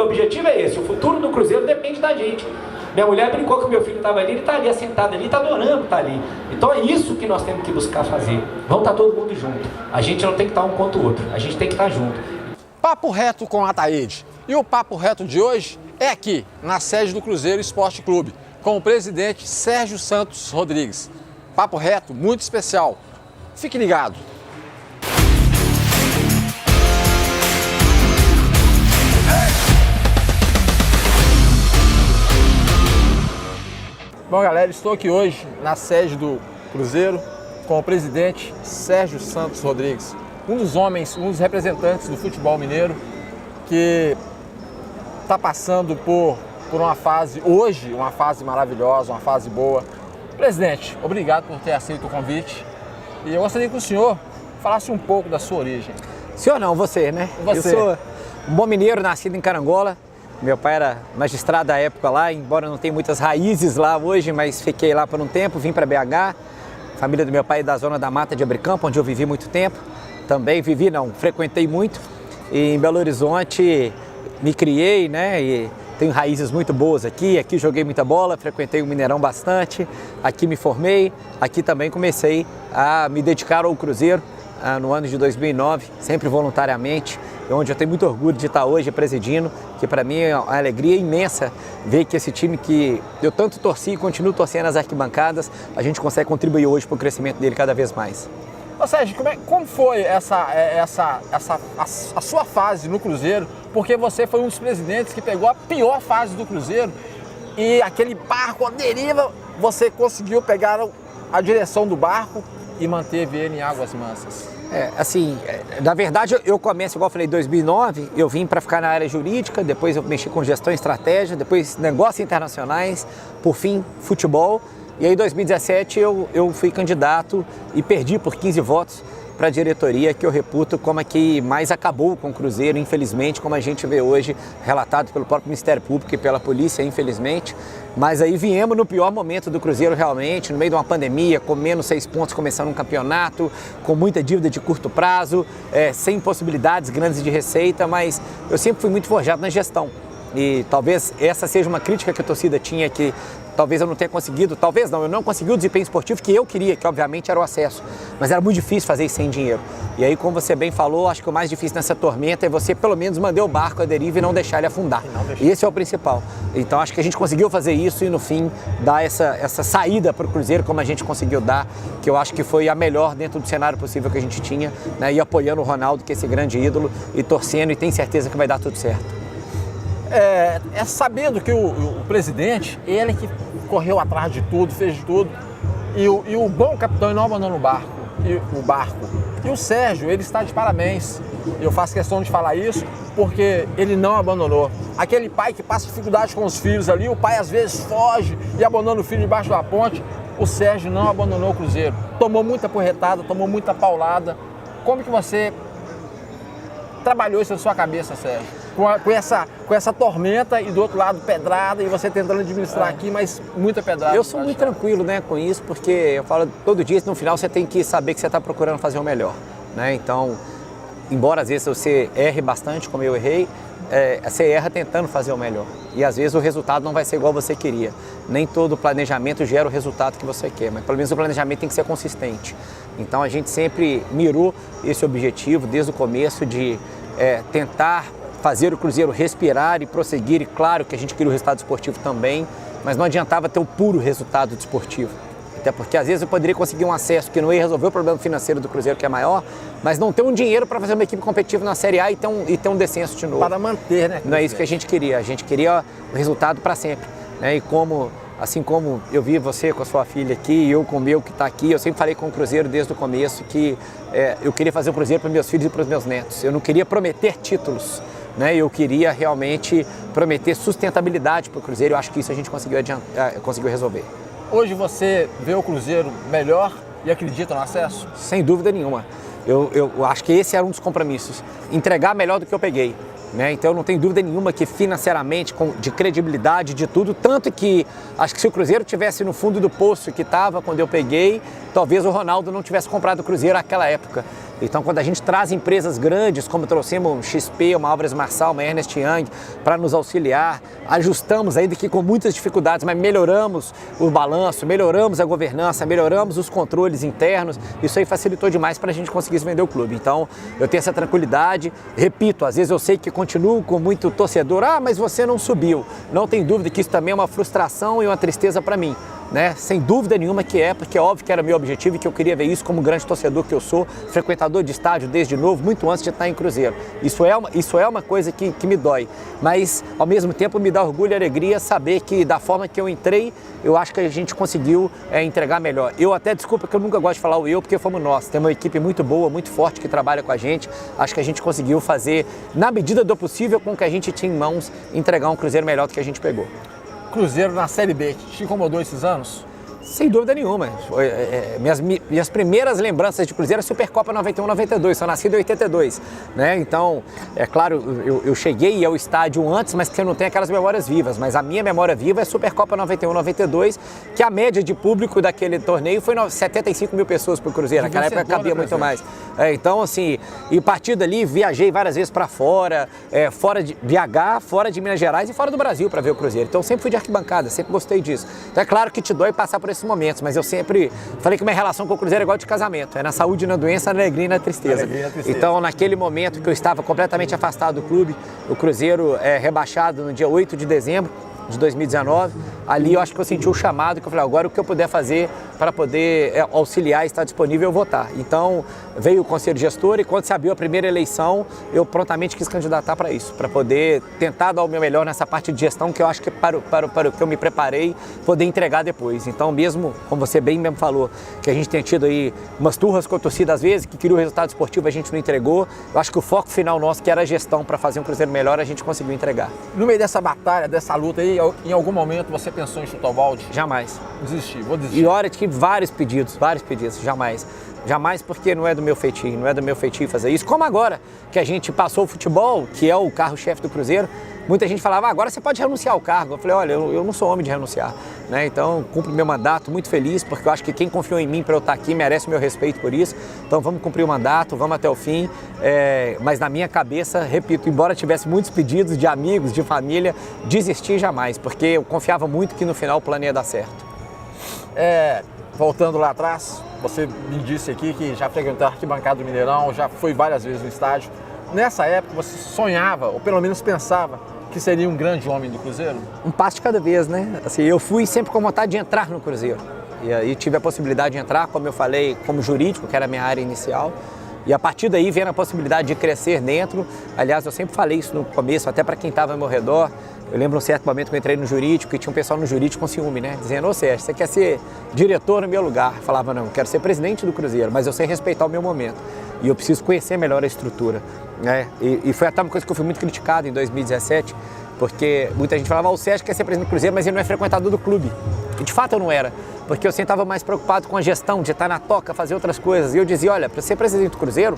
objetivo é esse, o futuro do Cruzeiro depende da gente. Minha mulher brincou que meu filho estava ali, ele está ali, assentado ali, está adorando estar ali. Então é isso que nós temos que buscar fazer. Vamos estar todo mundo junto. A gente não tem que estar um contra o outro, a gente tem que estar junto. Papo reto com a Ataíde. E o papo reto de hoje é aqui, na sede do Cruzeiro Esporte Clube, com o presidente Sérgio Santos Rodrigues. Papo reto muito especial. Fique ligado. Bom, galera, estou aqui hoje na sede do Cruzeiro com o presidente Sérgio Santos Rodrigues, um dos homens, um dos representantes do futebol mineiro que está passando por uma fase, hoje, uma fase maravilhosa, uma fase boa. Presidente, obrigado por ter aceito o convite e eu gostaria que o senhor falasse um pouco da sua origem. Senhor não, você, né? Você. Eu sou um bom mineiro, nascido em Carangola. Meu pai era magistrado da época lá, embora não tenha muitas raízes lá hoje, mas fiquei lá por um tempo, vim para BH. Família do meu pai é da zona da Mata de Abricampo, onde eu vivi muito tempo. Também vivi, não, frequentei muito. E em Belo Horizonte me criei, né? E tenho raízes muito boas aqui. Aqui joguei muita bola, frequentei o Mineirão bastante. Aqui me formei. Aqui também comecei a me dedicar ao Cruzeiro no ano de 2009, sempre voluntariamente, onde eu tenho muito orgulho de estar hoje presidindo, que para mim é uma alegria imensa ver que esse time que eu tanto torci e continuo torcendo nas arquibancadas, a gente consegue contribuir hoje para o crescimento dele cada vez mais. Ô Sérgio, como foi a sua fase no Cruzeiro? Porque você foi um dos presidentes que pegou a pior fase do Cruzeiro e aquele barco, a deriva, você conseguiu pegar a direção do barco e manteve ele em águas mansas. Na verdade eu começo, igual eu falei, em 2009, eu vim para ficar na área jurídica, depois eu mexi com gestão e estratégia, depois negócios internacionais, por fim, futebol. E aí em 2017 eu fui candidato e perdi por 15 votos para a diretoria, que eu reputo como a que mais acabou com o Cruzeiro, infelizmente, como a gente vê hoje, relatado pelo próprio Ministério Público e pela polícia, infelizmente. Mas aí viemos no pior momento do Cruzeiro realmente, no meio de uma pandemia, com menos 6 pontos começando um campeonato, com muita dívida de curto prazo, sem possibilidades grandes de receita, mas eu sempre fui muito forjado na gestão. E talvez essa seja uma crítica que a torcida tinha, que talvez eu não tenha conseguido, eu não consegui o desempenho esportivo que eu queria, que obviamente era o acesso, mas era muito difícil fazer isso sem dinheiro. E aí, como você bem falou, acho que o mais difícil nessa tormenta é você pelo menos manter o barco à deriva e não deixar ele afundar. E esse é o principal. Então acho que a gente conseguiu fazer isso e no fim dar essa saída para o Cruzeiro como a gente conseguiu dar, que eu acho que foi a melhor dentro do cenário possível que a gente tinha, né? E apoiando o Ronaldo, que é esse grande ídolo, e torcendo e tenho certeza que vai dar tudo certo. Sabendo que o presidente, ele que correu atrás de tudo, fez de tudo, e o bom capitão não abandonou o barco. E o Sérgio, ele está de parabéns. Eu faço questão de falar isso porque ele não abandonou. Aquele pai que passa dificuldade com os filhos ali, o pai às vezes foge e abandona o filho debaixo da ponte. O Sérgio não abandonou o Cruzeiro. Tomou muita porretada, tomou muita paulada. Como que você trabalhou isso na sua cabeça, Sérgio? Com essa tormenta e do outro lado pedrada e você tentando administrar aqui, mas muita pedrada. Eu sou muito tranquilo, né, com isso, porque eu falo todo dia, no final você tem que saber que você está procurando fazer o melhor, né? Então, embora às vezes você erre bastante, como eu errei, você erra tentando fazer o melhor. E às vezes o resultado não vai ser igual você queria. Nem todo planejamento gera o resultado que você quer, mas pelo menos o planejamento tem que ser consistente. Então a gente sempre mirou esse objetivo desde o começo de tentar fazer o Cruzeiro respirar e prosseguir, e claro que a gente queria o resultado esportivo também, mas não adiantava ter o puro resultado desportivo. Até porque às vezes eu poderia conseguir um acesso que não ia resolver o problema financeiro do Cruzeiro, que é maior, mas não ter um dinheiro para fazer uma equipe competitiva na Série A e ter um descenso de novo. Para manter, né? Não é isso que a gente queria o resultado para sempre, né? E assim como eu vi você com a sua filha aqui e eu com o meu que está aqui, eu sempre falei com o Cruzeiro desde o começo que eu queria fazer o Cruzeiro para meus filhos e para os meus netos. Eu não queria prometer títulos, né? Eu queria realmente prometer sustentabilidade para o Cruzeiro. Eu acho que isso a gente conseguiu resolver. Hoje você vê o Cruzeiro melhor e acredita no acesso? Sem dúvida nenhuma. Eu acho que esse era um dos compromissos. Entregar melhor do que eu peguei. né? Então eu não tenho dúvida nenhuma que financeiramente, de credibilidade, de tudo, tanto que acho que se o Cruzeiro tivesse no fundo do poço que estava quando eu peguei, talvez o Ronaldo não tivesse comprado o Cruzeiro naquela época. Então, quando a gente traz empresas grandes, como trouxemos um XP, uma Álvares Marçal, uma Ernest Young, para nos auxiliar, ajustamos, ainda que com muitas dificuldades, mas melhoramos o balanço, melhoramos a governança, melhoramos os controles internos, isso aí facilitou demais para a gente conseguir vender o clube. Então, eu tenho essa tranquilidade, repito, às vezes eu sei que continuo com muito torcedor, mas você não subiu. Não tem dúvida que isso também é uma frustração e uma tristeza para mim. Né? Sem dúvida nenhuma que é, porque é óbvio que era meu objetivo e que eu queria ver isso como grande torcedor que eu sou, frequentador de estádio desde novo, muito antes de estar em Cruzeiro. Isso é uma coisa que me dói, mas ao mesmo tempo me dá orgulho e alegria saber que da forma que eu entrei, eu acho que a gente conseguiu entregar melhor. Eu até, desculpa que eu nunca gosto de falar o eu, porque fomos nós, temos uma equipe muito boa, muito forte que trabalha com a gente, acho que a gente conseguiu fazer, na medida do possível, com o que a gente tinha em mãos, entregar um Cruzeiro melhor do que a gente pegou. Cruzeiro na Série B, te incomodou esses anos? Sem dúvida nenhuma. Minhas primeiras lembranças de Cruzeiro é Supercopa 91-92, sou nascido em 82. Né? Então, é claro, eu cheguei ao estádio antes, mas que eu não tenho aquelas memórias vivas. Mas a minha memória viva é Supercopa 91-92, que a média de público daquele torneio foi 75 mil pessoas para o Cruzeiro. Naquela época cabia muito mais. Então, assim, e a partir dali viajei várias vezes para fora, fora de BH, fora de Minas Gerais e fora do Brasil para ver o Cruzeiro. Então, sempre fui de arquibancada, sempre gostei disso. Então, é claro que te dói passar por esses momentos, mas eu sempre falei que minha relação com o Cruzeiro é igual de casamento, é na saúde, na doença, na alegria e na tristeza. Então, naquele momento que eu estava completamente afastado do clube, o Cruzeiro rebaixado no dia 8 de dezembro de 2019, ali eu acho que eu senti o chamado, que eu falei, agora o que eu puder fazer para poder auxiliar e estar disponível, eu vou estar. Então, veio o conselho gestor e quando se abriu a primeira eleição, eu prontamente quis candidatar para isso, para poder tentar dar o meu melhor nessa parte de gestão, que eu acho que para o que eu me preparei, poder entregar depois. Então, mesmo, como você bem mesmo falou, que a gente tem tido aí umas turras com a torcida às vezes, que queria o resultado esportivo, a gente não entregou, eu acho que o foco final nosso, que era a gestão para fazer um Cruzeiro melhor, a gente conseguiu entregar. No meio dessa batalha, dessa luta aí, em algum momento você pensou em chutar o balde? Jamais. Desistir, vou desistir. E olha que vários pedidos, jamais. Jamais, porque não é do meu feitio, fazer isso. Como agora, que a gente passou o futebol, que é o carro-chefe do Cruzeiro, muita gente falava, agora você pode renunciar ao cargo. Eu falei, olha, eu não sou homem de renunciar. Né? Então, cumpro meu mandato, muito feliz, porque eu acho que quem confiou em mim para eu estar aqui merece o meu respeito por isso. Então, vamos cumprir o mandato, vamos até o fim. Mas na minha cabeça, repito, embora tivesse muitos pedidos de amigos, de família, desistir jamais, porque eu confiava muito que no final o plano ia dar certo. Voltando lá atrás, você me disse aqui que já frequentou a arquibancada do Mineirão, já foi várias vezes no estádio. Nessa época você sonhava, ou pelo menos pensava, que seria um grande homem do Cruzeiro? Um passo de cada vez, né? Assim, eu fui sempre com vontade de entrar no Cruzeiro. E aí tive a possibilidade de entrar, como eu falei, como jurídico, que era a minha área inicial. E a partir daí vendo a possibilidade de crescer dentro. Aliás, eu sempre falei isso no começo, até para quem estava ao meu redor. Eu lembro um certo momento que eu entrei no jurídico e tinha um pessoal no jurídico com ciúme, né? Dizendo, ô Sérgio, você quer ser diretor no meu lugar? Eu falava, não, eu quero ser presidente do Cruzeiro, mas eu sei respeitar o meu momento. E eu preciso conhecer melhor a estrutura. Né? E foi até uma coisa que eu fui muito criticado em 2017, porque muita gente falava, o Sérgio quer ser presidente do Cruzeiro, mas ele não é frequentador do clube. E de fato eu não era, porque eu sempre estava mais preocupado com a gestão, de estar na toca, fazer outras coisas. E eu dizia, olha, para ser presidente do Cruzeiro,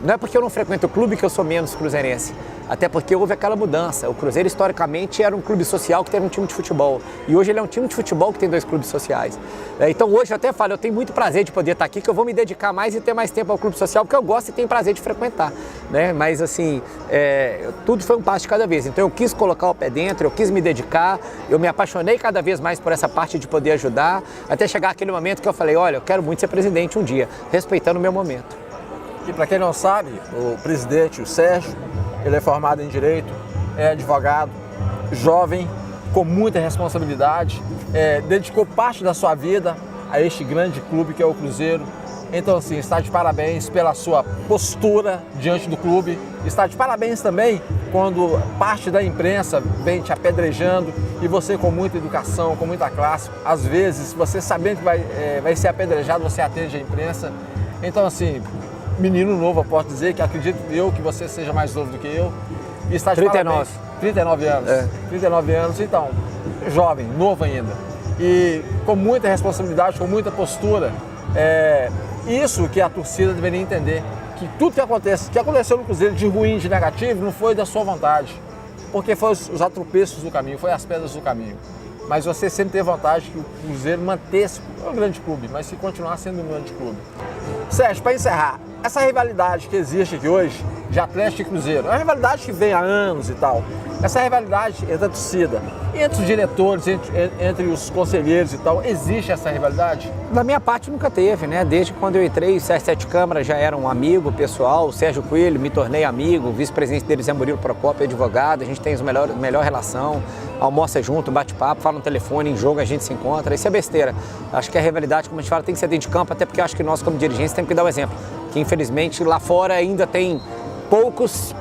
não é porque eu não frequento o clube que eu sou menos cruzeirense, até porque houve aquela mudança. O Cruzeiro, historicamente, era um clube social que teve um time de futebol. E hoje ele é um time de futebol que tem 2 clubes sociais. Então hoje eu até falo, eu tenho muito prazer de poder estar aqui, que eu vou me dedicar mais e ter mais tempo ao clube social, porque eu gosto e tenho prazer de frequentar. Né? Mas assim, tudo foi um passo de cada vez. Então eu quis colocar o pé dentro, eu quis me dedicar, eu me apaixonei cada vez mais por essa parte de poder ajudar, até chegar aquele momento que eu falei, olha, eu quero muito ser presidente um dia, respeitando o meu momento. E para quem não sabe, o presidente, o Sérgio, ele é formado em Direito, é advogado, jovem, com muita responsabilidade, dedicou parte da sua vida a este grande clube que é o Cruzeiro. Então, assim, está de parabéns pela sua postura diante do clube, está de parabéns também quando parte da imprensa vem te apedrejando e você com muita educação, com muita classe, às vezes, você sabendo que vai ser apedrejado, você atende a imprensa. Então, assim, menino novo, eu posso dizer, que acredito eu que você seja mais novo do que eu. E está de 39. Parabéns. 39 anos. 39 anos, então, jovem, novo ainda. E com muita responsabilidade, com muita postura. Isso que a torcida deveria entender. Que tudo que aconteceu no Cruzeiro de ruim, de negativo, não foi da sua vontade. Porque foi os atropeços do caminho, foi as pedras do caminho. Mas você sempre teve vontade que o Cruzeiro mantesse um grande clube, mas que continuasse sendo um grande clube. Sérgio, para encerrar, essa rivalidade que existe aqui hoje, de Atlético e Cruzeiro, é uma rivalidade que vem há anos e tal. Essa rivalidade entre a torcida, entre os diretores, entre os conselheiros e tal, existe essa rivalidade? Da minha parte nunca teve, né? Desde quando eu entrei, o Sérgio Sete Câmara já era um amigo pessoal, o Sérgio Coelho me tornei amigo, o vice-presidente deles é Murilo Procópio, advogado, a gente tem a melhor relação, almoça junto, bate papo, fala no telefone, em jogo a gente se encontra, isso é besteira. Acho que a rivalidade, como a gente fala, tem que ser dentro de campo, até porque eu acho que nós como dirigentes temos que dar um exemplo, que infelizmente lá fora ainda tem poucos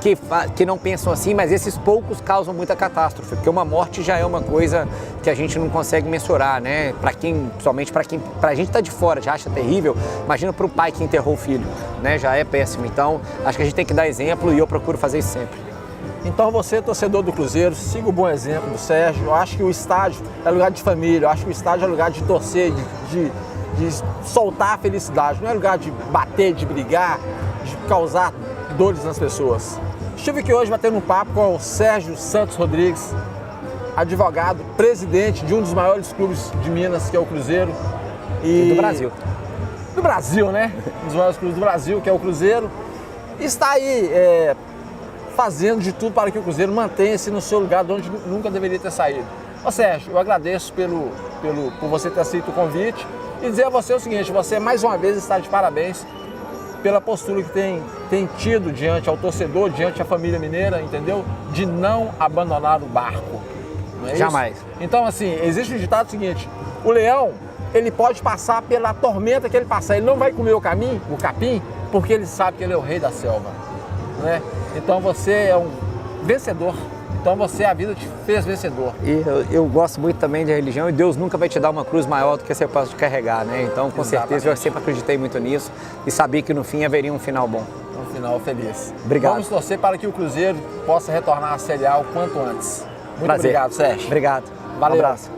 que não pensam assim, mas esses poucos causam muita catástrofe, porque uma morte já é uma coisa que a gente não consegue mensurar, né? Principalmente pra gente tá de fora, já acha terrível, imagina pro pai que enterrou o filho, né? Já é péssimo. Então, acho que a gente tem que dar exemplo e eu procuro fazer isso sempre. Então você, torcedor do Cruzeiro, siga o bom exemplo do Sérgio. Eu acho que o estádio é lugar de família, eu acho que o estádio é lugar de torcer, de soltar a felicidade, não é lugar de bater, de brigar, de causar dores nas pessoas. Estive aqui hoje batendo um papo com o Sérgio Santos Rodrigues, advogado, presidente de um dos maiores clubes de Minas, que é o Cruzeiro. E do Brasil. Do Brasil, né? Um dos maiores clubes do Brasil, que é o Cruzeiro. E está aí fazendo de tudo para que o Cruzeiro mantenha-se no seu lugar de onde nunca deveria ter saído. Ô Sérgio, eu agradeço por você ter aceito o convite e dizer a você o seguinte, você mais uma vez está de parabéns pela postura que tem tido diante ao torcedor, diante à família mineira, entendeu? De não abandonar o barco. Não é Jamais. Isso? Então, assim, existe um ditado seguinte, o leão, ele pode passar pela tormenta que ele passar, ele não vai comer o capim, porque ele sabe que ele é o rei da selva, né? Então você é um vencedor. Então a vida te fez vencedor. E eu gosto muito também de religião e Deus nunca vai te dar uma cruz maior do que você pode carregar, né? Então, com certeza, eu sempre acreditei muito nisso e sabia que no fim haveria um final bom. Um final feliz. Obrigado. Vamos torcer para que o Cruzeiro possa retornar à Série A o quanto antes. Muito obrigado, Sérgio. Obrigado. Valeu. Um abraço.